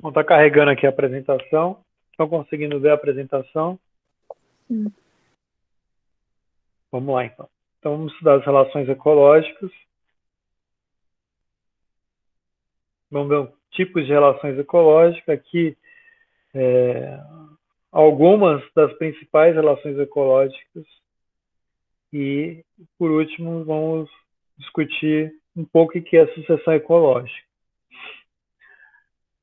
Bom, tá carregando aqui a apresentação. Estão conseguindo ver a apresentação? Sim. Vamos lá, então. Então, vamos estudar as relações ecológicas. Vamos ver tipos de relações ecológicas. Aqui, algumas das principais relações ecológicas. E, por último, vamos discutir um pouco o que é sucessão ecológica.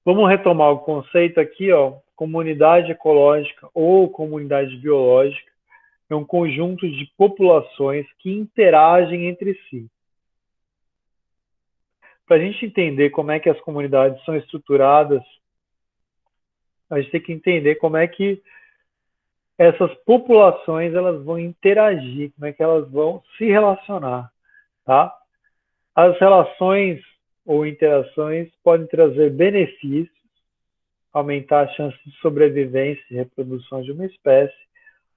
Vamos retomar o conceito aqui, ó. Comunidade ecológica ou comunidade biológica é um conjunto de populações que interagem entre si. Para a gente entender como é que as comunidades são estruturadas, a gente tem que entender como é que essas populações elas vão interagir, como é que elas vão se relacionar, tá? As relações ou interações podem trazer benefícios, aumentar a chance de sobrevivência e reprodução de uma espécie,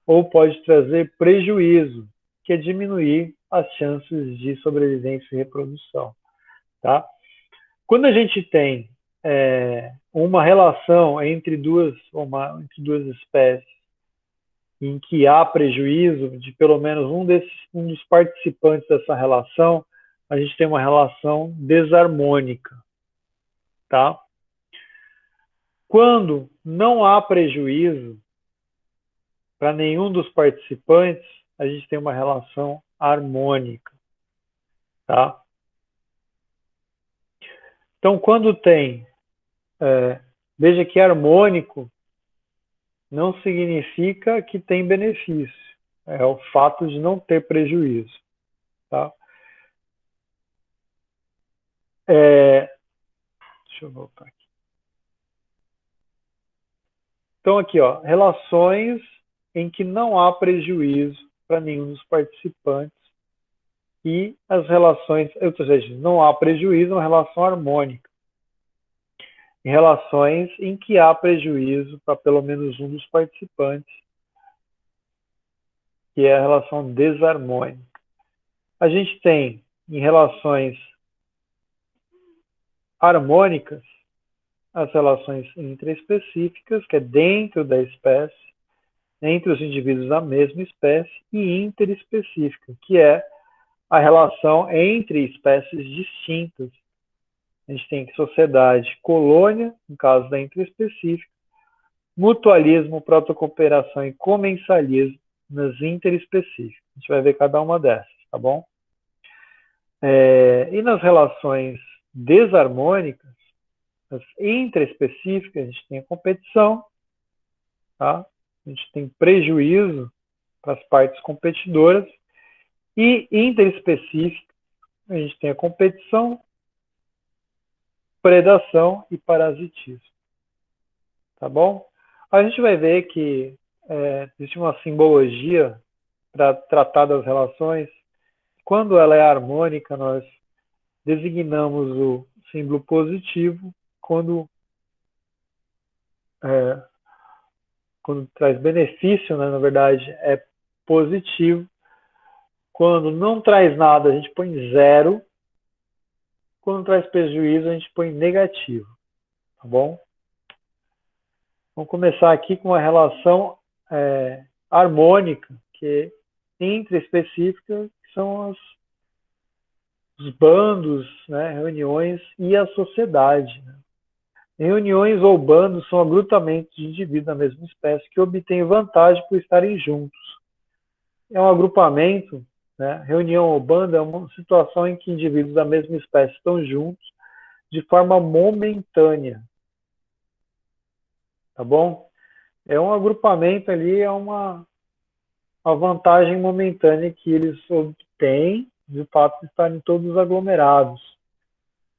ou pode trazer prejuízo, que é diminuir as chances de sobrevivência e reprodução, tá? Quando a gente tem uma relação entre duas espécies em que há prejuízo de pelo menos um dos participantes dessa relação, a gente tem uma relação desarmônica, tá? Quando não há prejuízo para nenhum dos participantes, a gente tem uma relação harmônica, tá? Então, quando tem, veja que harmônico não significa que tem benefício, é o fato de não ter prejuízo, tá? Deixa eu voltar aqui. Então, aqui, ó, relações em que não há prejuízo para nenhum dos participantes e as relações, ou seja, não há prejuízo, é uma relação harmônica. Em relações em que há prejuízo para pelo menos um dos participantes, que é a relação desarmônica. A gente tem em relações harmônicas as relações intraespecíficas, que é dentro da espécie, entre os indivíduos da mesma espécie, e interespecífica, que é a relação entre espécies distintas. A gente tem sociedade, colônia, no caso da intraespecífica, mutualismo, protocooperação e comensalismo nas interespecíficas. A gente vai ver cada uma dessas, tá bom? E nas relações desarmônicas, as intraespecíficas, a gente tem a competição, tá? A gente tem prejuízo para as partes competidoras, e interespecífica, a gente tem a competição, predação e parasitismo, tá bom? A gente vai ver que existe uma simbologia para tratar das relações. Quando ela é harmônica, nós designamos o símbolo positivo. É, quando traz benefício, né, na verdade, é positivo. Quando não traz nada, a gente põe zero. Quando traz prejuízo, a gente põe negativo, tá bom? Vamos começar aqui com uma relação harmônica, que entre específicas, que são os bandos, né, reuniões e a sociedade. Né? Reuniões ou bandos são agrupamentos de indivíduos da mesma espécie que obtêm vantagem por estarem juntos. É um agrupamento, né? Reunião ou bando é uma situação em que indivíduos da mesma espécie estão juntos de forma momentânea, tá bom? É um agrupamento ali, é uma vantagem momentânea que eles obtêm de fato de estarem todos aglomerados.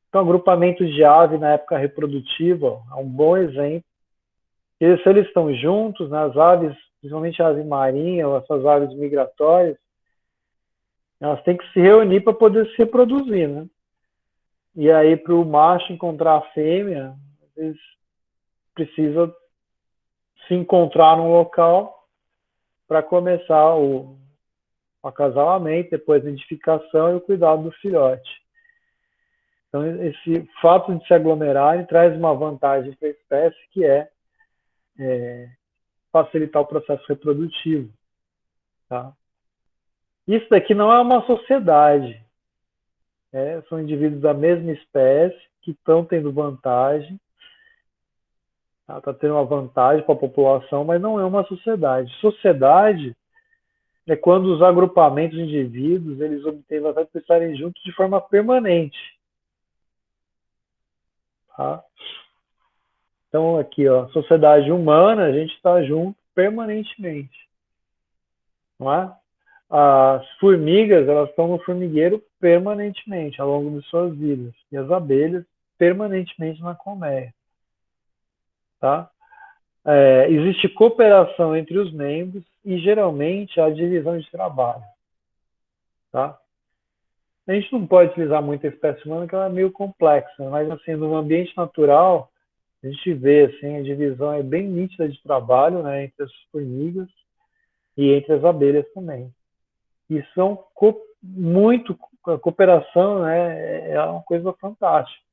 Então, agrupamento de ave na época reprodutiva é um bom exemplo. E se eles estão juntos, né, as aves, principalmente a ave marinha ou essas aves migratórias, elas têm que se reunir para poder se reproduzir, né? E aí, para o macho encontrar a fêmea, eles precisam se encontrar num local para começar o acasalamento, depois a identificação e o cuidado do filhote. Então, esse fato de se aglomerarem traz uma vantagem para a espécie, que é facilitar o processo reprodutivo. Tá? Isso daqui não é uma sociedade. São indivíduos da mesma espécie que estão tendo vantagem. Está tendo uma vantagem para a população, mas não é uma sociedade. Sociedade é quando os agrupamentos de indivíduos eles obtêm vantagem por estarem juntos de forma permanente. Tá? Então, aqui, ó, sociedade humana, a gente está junto permanentemente. Não é? As formigas, elas estão no formigueiro permanentemente, ao longo de suas vidas. E as abelhas, permanentemente na colmeia. Tá? Existe cooperação entre os membros e, geralmente, há divisão de trabalho. Tá? A gente não pode utilizar muito a espécie humana, porque ela é meio complexa, mas, assim, no ambiente natural, a gente vê, assim, a divisão é bem nítida de trabalho, né, entre as formigas e entre as abelhas também. E são muito, a cooperação, né, é uma coisa fantástica,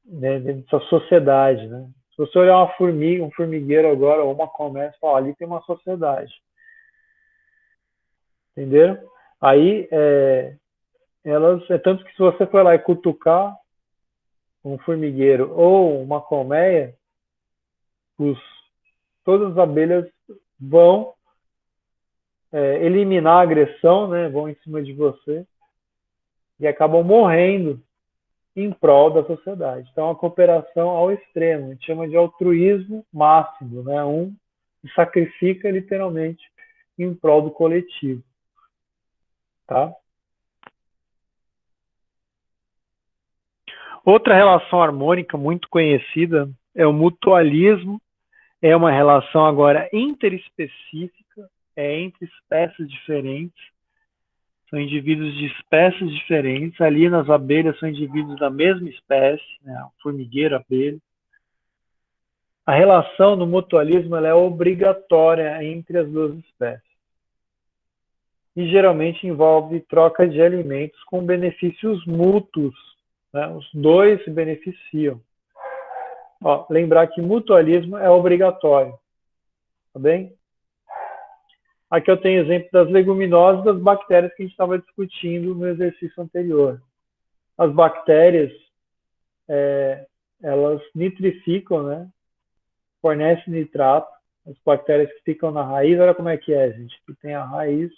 né, dentro da sociedade, né. Se você olhar uma formiga, um formigueiro agora, ou uma colmeia, você fala, ali tem uma sociedade. Entenderam? Aí, tanto que se você for lá e cutucar um formigueiro ou uma colmeia, todas as abelhas vão eliminar a agressão, né, vão em cima de você e acabam morrendo em prol da sociedade. Então, a cooperação ao extremo, a gente chama de altruísmo máximo, né? Um se sacrifica literalmente em prol do coletivo, tá? Outra relação harmônica muito conhecida é o mutualismo. É uma relação agora interespecífica, entre espécies diferentes. São indivíduos de espécies diferentes. Ali nas abelhas são indivíduos da mesma espécie, né? Formigueiro, abelha. A relação no mutualismo ela é obrigatória entre as duas espécies. E geralmente envolve troca de alimentos com benefícios mútuos. Né? Os dois se beneficiam. Ó, lembrar que mutualismo é obrigatório. Tá bem? Aqui eu tenho exemplo das leguminosas e das bactérias que a gente estava discutindo no exercício anterior. As bactérias, elas nitrificam, né? Fornecem nitrato. As bactérias que ficam na raiz, olha como é que é, gente. Aqui tem a raiz.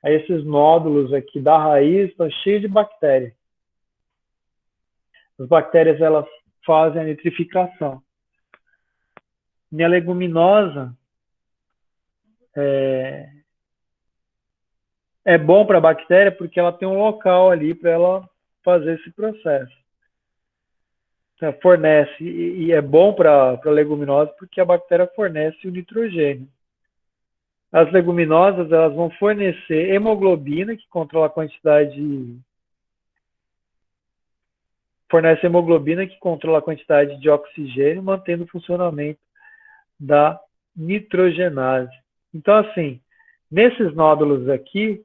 Aí esses nódulos aqui da raiz estão cheios de bactérias. As bactérias, elas fazem a nitrificação. E a leguminosa é bom para a bactéria porque ela tem um local ali para ela fazer esse processo. Então, fornece, e é bom para a leguminosa porque a bactéria fornece o nitrogênio. As leguminosas, elas vão fornecer hemoglobina, que controla a quantidade de oxigênio, mantendo o funcionamento da nitrogenase. Então, assim, nesses nódulos aqui,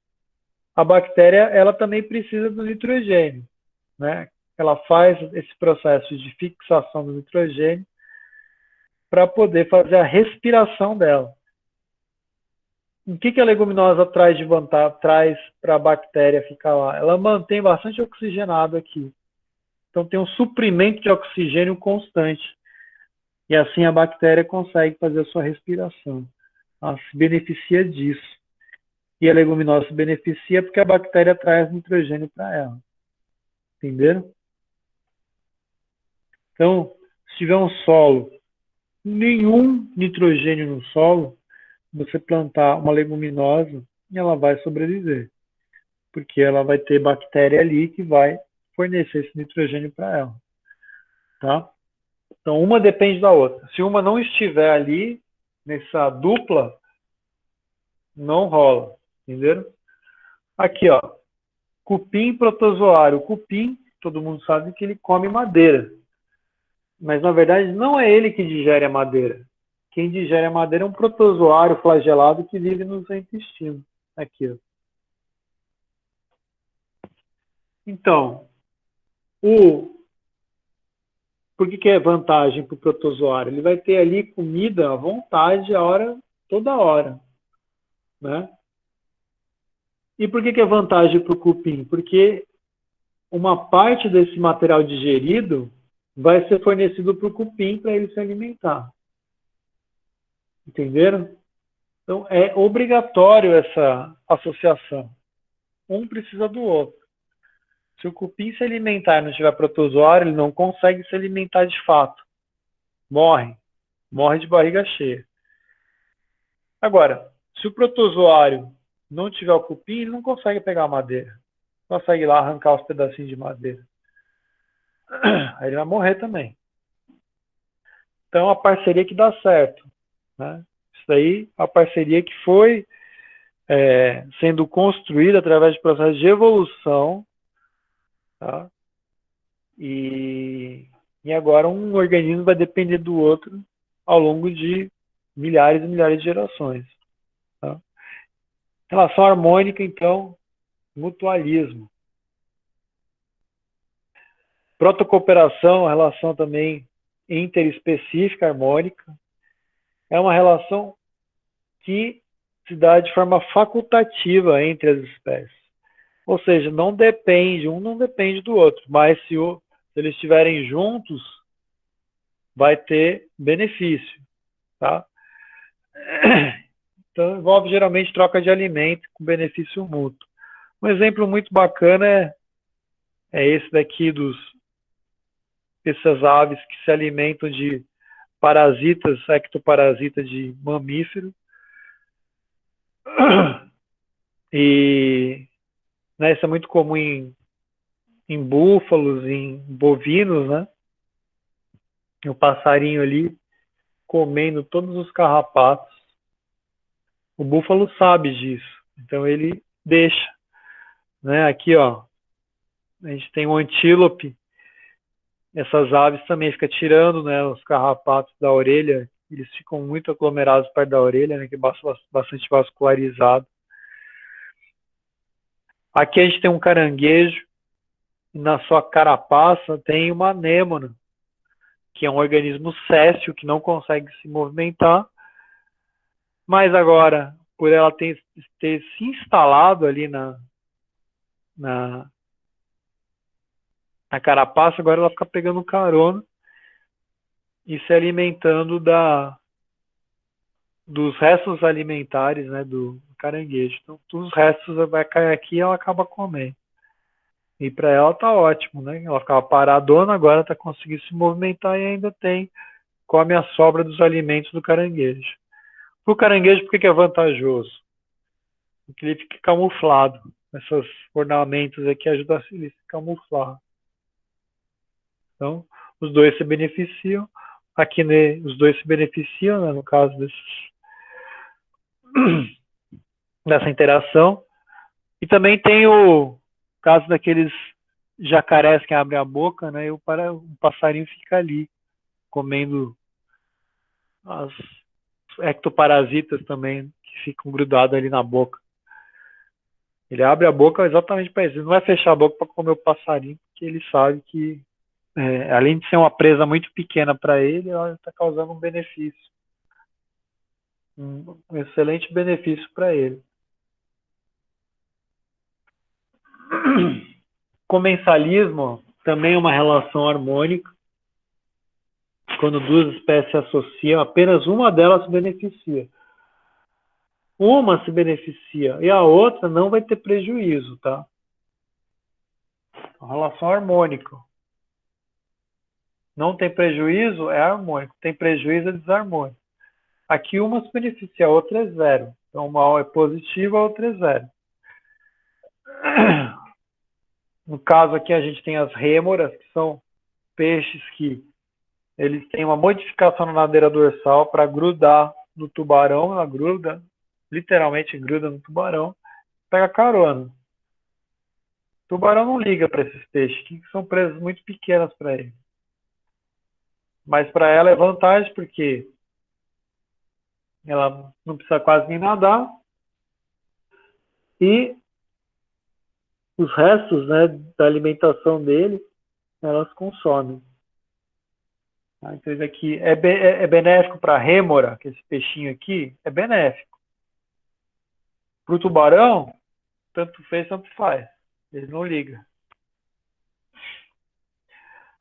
a bactéria ela também precisa do nitrogênio, né? Ela faz esse processo de fixação do nitrogênio para poder fazer a respiração dela. O que a leguminosa traz de vantagem, traz para a bactéria ficar lá? Ela mantém bastante oxigenado aqui. Então tem um suprimento de oxigênio constante. E assim a bactéria consegue fazer a sua respiração. Ela se beneficia disso. E a leguminosa se beneficia porque a bactéria traz nitrogênio para ela. Entenderam? Então, se tiver um solo, nenhum nitrogênio no solo, você plantar uma leguminosa, ela vai sobreviver. Porque ela vai ter bactéria ali que vai fornecer esse nitrogênio para ela. Tá? Então, uma depende da outra. Se uma não estiver ali, nessa dupla, não rola. Entenderam? Aqui, ó. Cupim protozoário. O cupim, todo mundo sabe que ele come madeira. Mas, na verdade, não é ele que digere a madeira. Quem digere a madeira é um protozoário flagelado que vive no seu intestino. Aqui, ó. Então, Por que é vantagem para o protozoário? Ele vai ter ali comida à vontade, toda hora, né? E por que é vantagem para o cupim? Porque uma parte desse material digerido vai ser fornecido para o cupim para ele se alimentar. Entenderam? Então, é obrigatório essa associação. Um precisa do outro. Se o cupim se alimentar e não tiver protozoário, ele não consegue se alimentar de fato. Morre. Morre de barriga cheia. Agora, se o protozoário não tiver o cupim, ele não consegue pegar a madeira. Não consegue ir lá arrancar os pedacinhos de madeira. Aí ele vai morrer também. Então, é uma parceria que dá certo. Né? Isso aí é uma parceria que foi sendo construída através de processos de evolução. Tá? E agora um organismo vai depender do outro ao longo de milhares e milhares de gerações. Tá? Relação harmônica, então, mutualismo. Protocooperação, relação também interespecífica, harmônica. É uma relação que se dá de forma facultativa entre as espécies. Ou seja, não depende, um não depende do outro, mas se eles estiverem juntos, vai ter benefício. Tá? Então, envolve geralmente troca de alimento com benefício mútuo. Um exemplo muito bacana é esse daqui dessas aves que se alimentam de parasitas, ectoparasitas de mamífero. E né, isso é muito comum em búfalos, em bovinos, né? O passarinho ali comendo todos os carrapatos. O búfalo sabe disso, então ele deixa. Né? Aqui, ó, a gente tem um antílope. Essas aves também ficam tirando, né, os carrapatos da orelha. Eles ficam muito aglomerados perto da orelha, né, que é bastante vascularizado. Aqui a gente tem um caranguejo. E na sua carapaça tem uma anêmona, que é um organismo séssil que não consegue se movimentar. Mas agora, por ela ter se instalado ali na, na carapaça, agora ela fica pegando carona e se alimentando dos restos alimentares, né, do caranguejo. Então, todos os restos vai cair aqui e ela acaba comendo. E para ela tá ótimo, né? Ela ficava paradona, agora está conseguindo se movimentar e ainda come a sobra dos alimentos do caranguejo. Para o caranguejo, por que é vantajoso? Porque ele fica camuflado. Esses ornamentos aqui ajudam a ele se camuflar. Então, os dois se beneficiam. Aqui, né, os dois se beneficiam, né, no caso dessa interação. E também tem o caso daqueles jacarés que abrem a boca, né, e o passarinho fica ali, comendo as ectoparasitas também, que ficam grudados ali na boca. Ele abre a boca exatamente para isso. Ele não vai fechar a boca para comer o passarinho, porque ele sabe que, além de ser uma presa muito pequena para ele, ela está causando um benefício. Um excelente benefício para ele. Comensalismo também é uma relação harmônica. Quando duas espécies se associam, apenas uma delas se beneficia. Uma se beneficia e a outra não vai ter prejuízo, tá? Uma relação harmônica. Não tem prejuízo, é harmônico. Tem prejuízo, é desarmônico. Aqui uma se beneficia, a outra é zero. Então, uma é positiva, a outra é zero. No caso aqui, a gente tem as rêmoras, que são peixes que eles têm uma modificação na ladeira dorsal para grudar no tubarão. Ela gruda, literalmente gruda no tubarão, pega carona. O tubarão não liga para esses peixes, que são presas muito pequenas para ele. Mas para ela é vantagem, porque ela não precisa quase nem nadar. E os restos, né, da alimentação dele elas consomem. Tá? Então, isso aqui é benéfico para a rêmora, que é esse peixinho aqui, é benéfico. Para o tubarão, tanto fez, tanto faz. Ele não liga.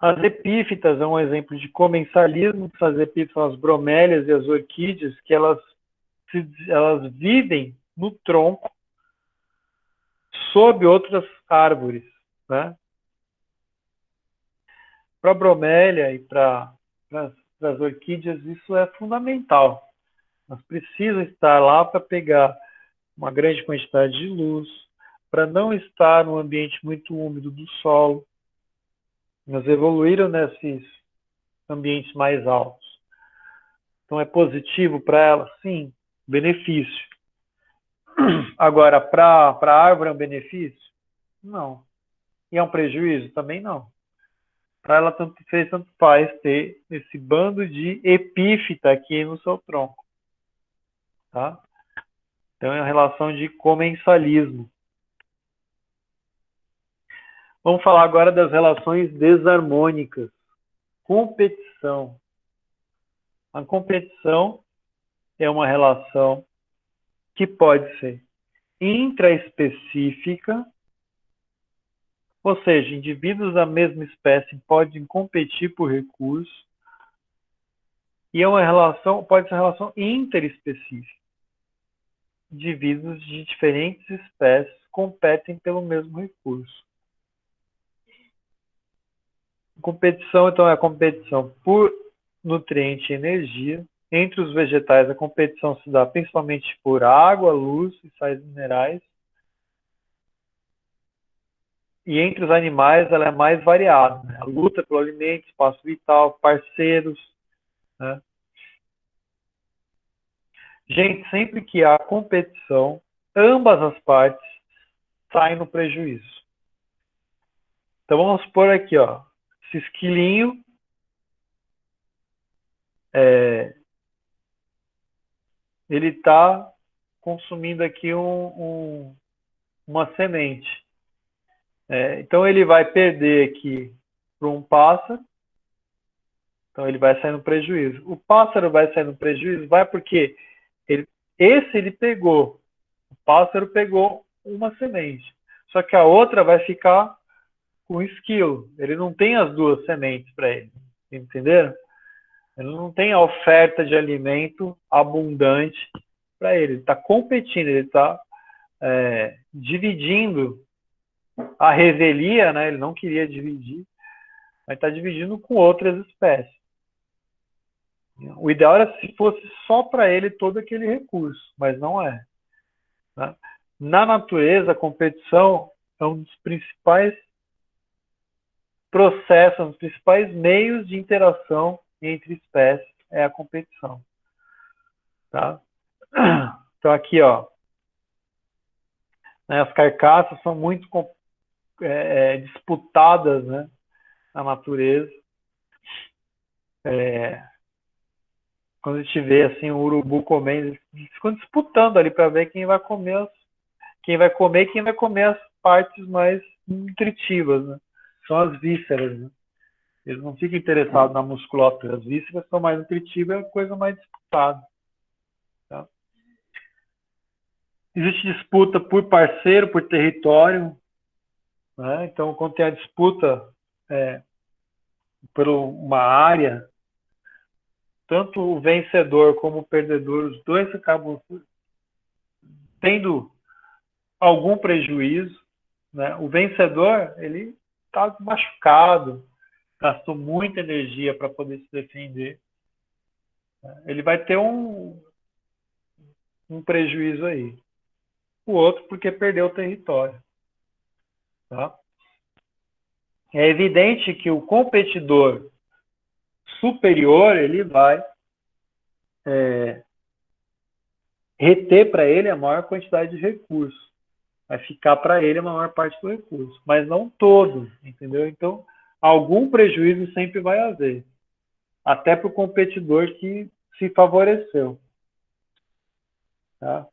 As epífitas é um exemplo de comensalismo. As epífitas são as bromélias e as orquídeas, que elas vivem no tronco, sob outras árvores. Né? Para a bromélia e para as orquídeas, isso é fundamental. Elas precisam estar lá para pegar uma grande quantidade de luz, para não estar num ambiente muito úmido do solo. Elas evoluíram nesses ambientes mais altos. Então, é positivo para elas? Sim, benefício. Agora, para a árvore é um benefício? Não. E é um prejuízo? Também não. Para ela, tanto fez, tanto faz ter esse bando de epífita aqui no seu tronco. Tá? Então, é uma relação de comensalismo. Vamos falar agora das relações desarmônicas. Competição. A competição é uma relação que pode ser intraespecífica, ou seja, indivíduos da mesma espécie podem competir por recursos, e é uma relação, pode ser uma relação interespecífica. Indivíduos de diferentes espécies competem pelo mesmo recurso. Competição, então, é a competição por nutriente e energia. Entre os vegetais, a competição se dá principalmente por água, luz e sais minerais. E entre os animais, ela é mais variada. Né? A luta pelo alimento, espaço vital, parceiros. Né? Gente, sempre que há competição, ambas as partes saem no prejuízo. Então vamos supor aqui, ó, esse esquilinho ele está consumindo aqui uma semente. Então ele vai perder aqui para um pássaro, então ele vai sair no prejuízo. O pássaro vai sair no prejuízo, vai porque ele pegou, o pássaro pegou uma semente, só que a outra vai ficar com esquilo. Ele não tem as duas sementes para ele, entenderam? Ele não tem a oferta de alimento abundante para ele. Ele está competindo, ele está dividindo a revelia, né? Ele não queria dividir, mas está dividindo com outras espécies. O ideal era se fosse só para ele todo aquele recurso, mas não é. Né? Na natureza, a competição é um dos principais processos, um dos principais meios de interação entre espécies, é a competição. Tá? Então aqui, ó, né, as carcaças são muito disputadas, né, na natureza. Quando a gente vê assim um urubu comendo, eles ficam disputando ali para ver quem vai comer quem vai comer as partes mais nutritivas, né? São as vísceras, né? Eles não ficam interessados na musculatura. As vísceras são mais nutritivas, é a coisa mais disputada. Tá? Existe disputa por parceiro, por território. Né? Então, quando tem a disputa por uma área, tanto o vencedor como o perdedor, os dois acabam tendo algum prejuízo. Né? O vencedor, ele está machucado, gastou muita energia para poder se defender. Ele vai ter um prejuízo aí. O outro porque perdeu o território. Tá? É evidente que o competidor superior ele vai reter para ele a maior quantidade de recursos. Vai ficar para ele a maior parte do recurso, mas não todo, entendeu? Então, algum prejuízo sempre vai haver, até para o competidor que se favoreceu. Tá?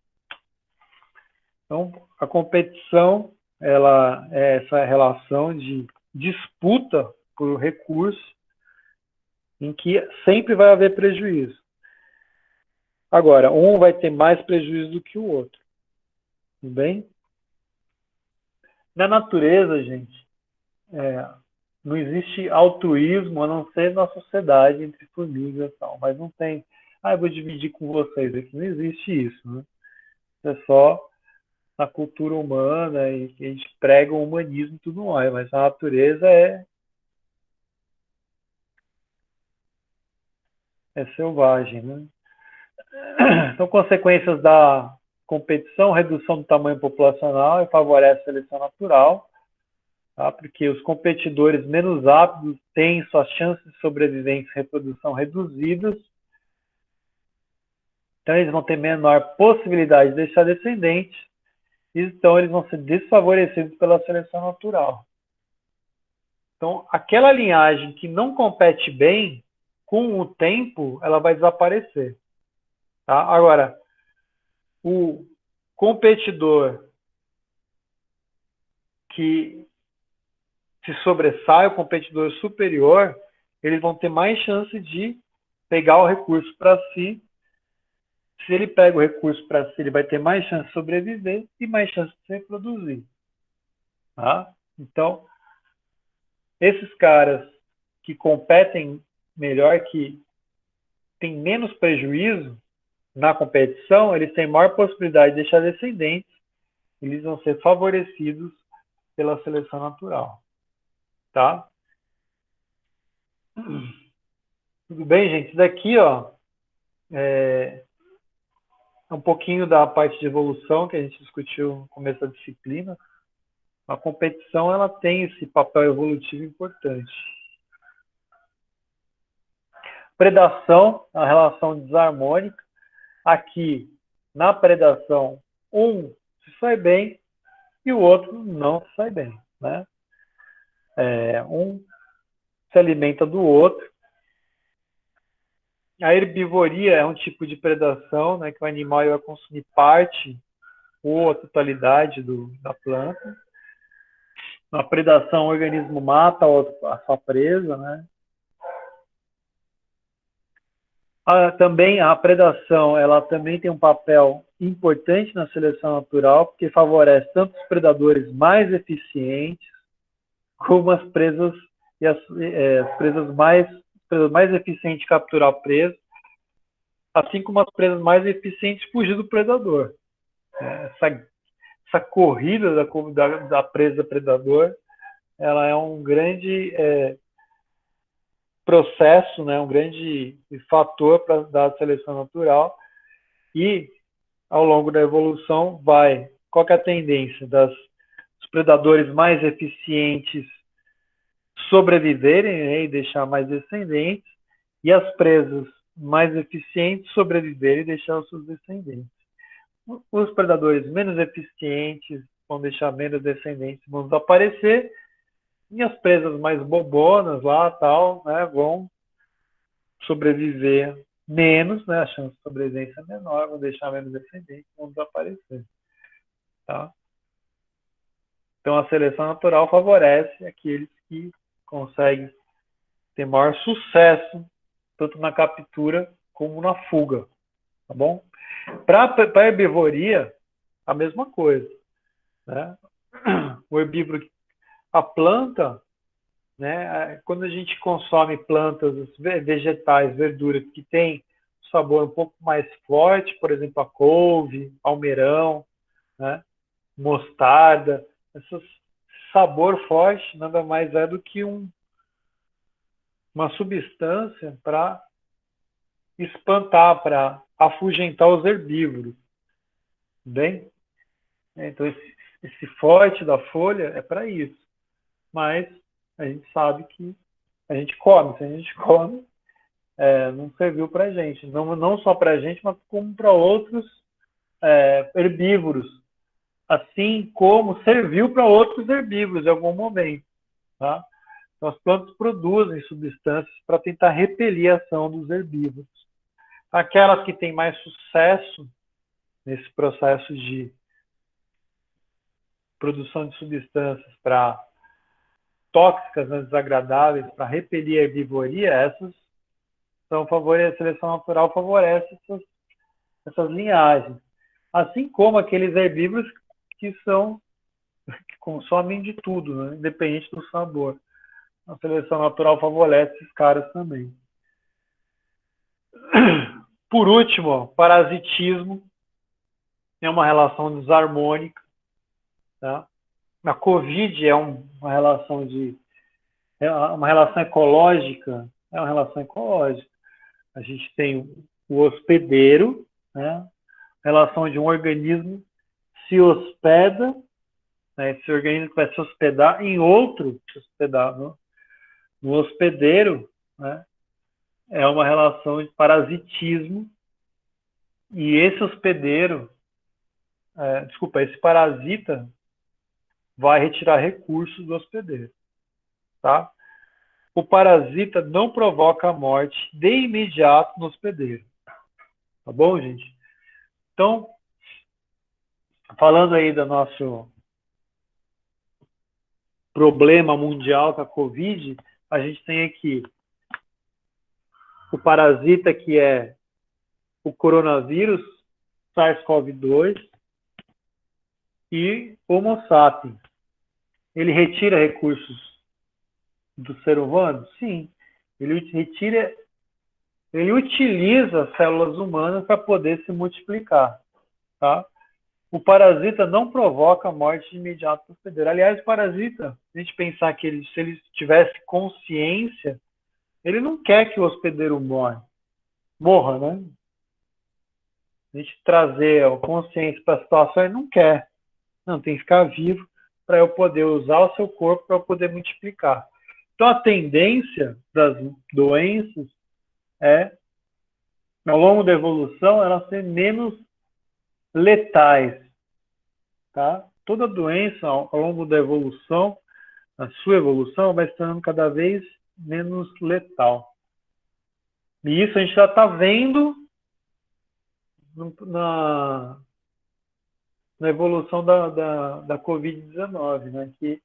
Então, a competição ela é essa relação de disputa por recurso, em que sempre vai haver prejuízo. Agora, um vai ter mais prejuízo do que o outro. Tudo bem? Na natureza, gente, não existe altruísmo a não ser na sociedade entre formigas e tal, mas não tem. Ah, eu vou dividir com vocês aqui. Não existe isso, né? É só na cultura humana e que a gente prega o humanismo e tudo mais, mas a natureza é selvagem, né? Então, consequências da competição, redução do tamanho populacional e favorece a seleção natural, tá? Porque os competidores menos aptos têm suas chances de sobrevivência e reprodução reduzidas, então eles vão ter menor possibilidade de deixar descendentes, então eles vão ser desfavorecidos pela seleção natural. Então, aquela linhagem que não compete bem, com o tempo, ela vai desaparecer. Tá? Agora, o competidor que se sobressai, o competidor superior, eles vão ter mais chance de pegar o recurso para si. Se ele pega o recurso para si, ele vai ter mais chance de sobreviver e mais chance de se reproduzir. Tá? Então, esses caras que competem melhor, que têm menos prejuízo na competição, eles têm maior possibilidade de deixar descendentes, eles vão ser favorecidos pela seleção natural. Tá? Tudo bem, gente? Isso daqui, ó, é um pouquinho da parte de evolução que a gente discutiu no começo da disciplina. A competição, ela tem esse papel evolutivo importante. Predação, a relação desarmônica. Aqui, na predação, um se sai bem e o outro não se sai bem, né? Um se alimenta do outro. A herbivoria é um tipo de predação, né, que o animal vai consumir parte ou a totalidade da planta. Na predação, o organismo mata a sua presa, né? Também a predação, ela também tem um papel importante na seleção natural, porque favorece tanto os predadores mais eficientes, como as presas e as presas mais eficientes de capturar presa, assim como as presas mais eficientes de fugir do predador. Essa corrida da presa predador, ela é um grande processo, né, um grande fator da seleção natural, e ao longo da evolução qual que é a tendência dos predadores mais eficientes sobreviverem, né, e deixar mais descendentes, e as presas mais eficientes sobreviverem e deixar os seus descendentes. Os predadores menos eficientes vão deixar menos descendentes, vão desaparecer, e as presas mais bobonas lá, tal, né, vão sobreviver menos, né, a chance de sobrevivência é menor, vão deixar menos descendentes, vão desaparecer. Tá? Então, a seleção natural favorece aqueles que conseguem ter maior sucesso, tanto na captura como na fuga. Tá bom? Para a herbivoria, a mesma coisa. Né? O herbívoro, a planta, né, quando a gente consome plantas vegetais, verduras que têm sabor um pouco mais forte, por exemplo, a couve, almeirão, né, mostarda, esse sabor forte nada mais é do que uma substância para espantar, para afugentar os herbívoros. Bem? Então, esse forte da folha é para isso. Mas a gente sabe que a gente come. Se a gente come, não serviu para a gente. Não só para a gente, mas como para outros herbívoros. Assim como serviu para outros herbívoros em algum momento. Tá? Então, as plantas produzem substâncias para tentar repelir a ação dos herbívoros. Aquelas que têm mais sucesso nesse processo de produção de substâncias para tóxicas, né, desagradáveis, para repelir a herbivoria, essas são a seleção natural favorece essas linhagens. Assim como aqueles herbívoros que consomem de tudo, né, independente do sabor. A seleção natural favorece esses caras também. Por último, parasitismo é uma relação desarmônica. Tá? A COVID é uma relação ecológica, é uma relação ecológica. A gente tem o hospedeiro, né? Relação de um organismo se hospeda, né? Esse organismo vai se hospedar em outro, se hospedar no hospedeiro, né? É uma relação de parasitismo, e esse hospedeiro, esse parasita vai retirar recursos do hospedeiro, tá? O parasita não provoca a morte de imediato no hospedeiro, tá bom, gente? Então, falando aí do nosso problema mundial com a Covid, a gente tem aqui o parasita, que é o coronavírus, SARS-CoV-2 e Homo sapiens. Ele retira recursos do ser humano? Sim. Ele utiliza as células humanas para poder se multiplicar, tá? O parasita não provoca a morte imediata do hospedeiro. Aliás, o parasita, se a gente pensar que se ele tivesse consciência, ele não quer que o hospedeiro morra, né? A gente trazer a consciência para a situação, ele não quer. Não, tem que ficar vivo para eu poder usar o seu corpo para eu poder multiplicar. Então, a tendência das doenças é, ao longo da evolução, elas serem menos letais, tá? Toda doença, ao longo da evolução, a sua evolução, vai se tornando cada vez menos letal. E isso a gente já está vendo na evolução da Covid-19, né? Que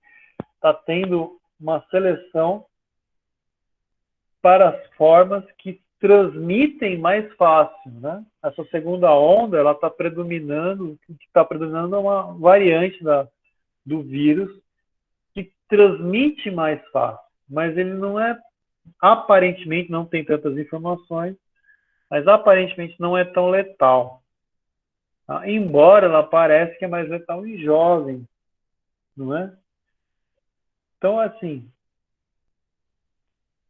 está tendo uma seleção para as formas que transmitem mais fácil, né? Essa segunda onda, ela está predominando, o que está predominando é uma variante do vírus que transmite mais fácil, mas ele não é, aparentemente, não tem tantas informações, mas aparentemente não é tão letal. Tá? Embora ela pareça que é mais letal em jovens, não é? Então, assim,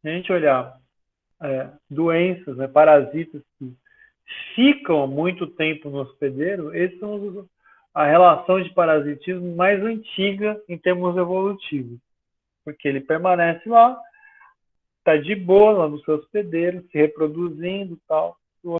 se a gente olhar doenças, né, parasitas que ficam muito tempo no hospedeiro, esses são a relação de parasitismo mais antiga em termos evolutivos, porque ele permanece lá, está de boa lá no seu hospedeiro, se reproduzindo e tal.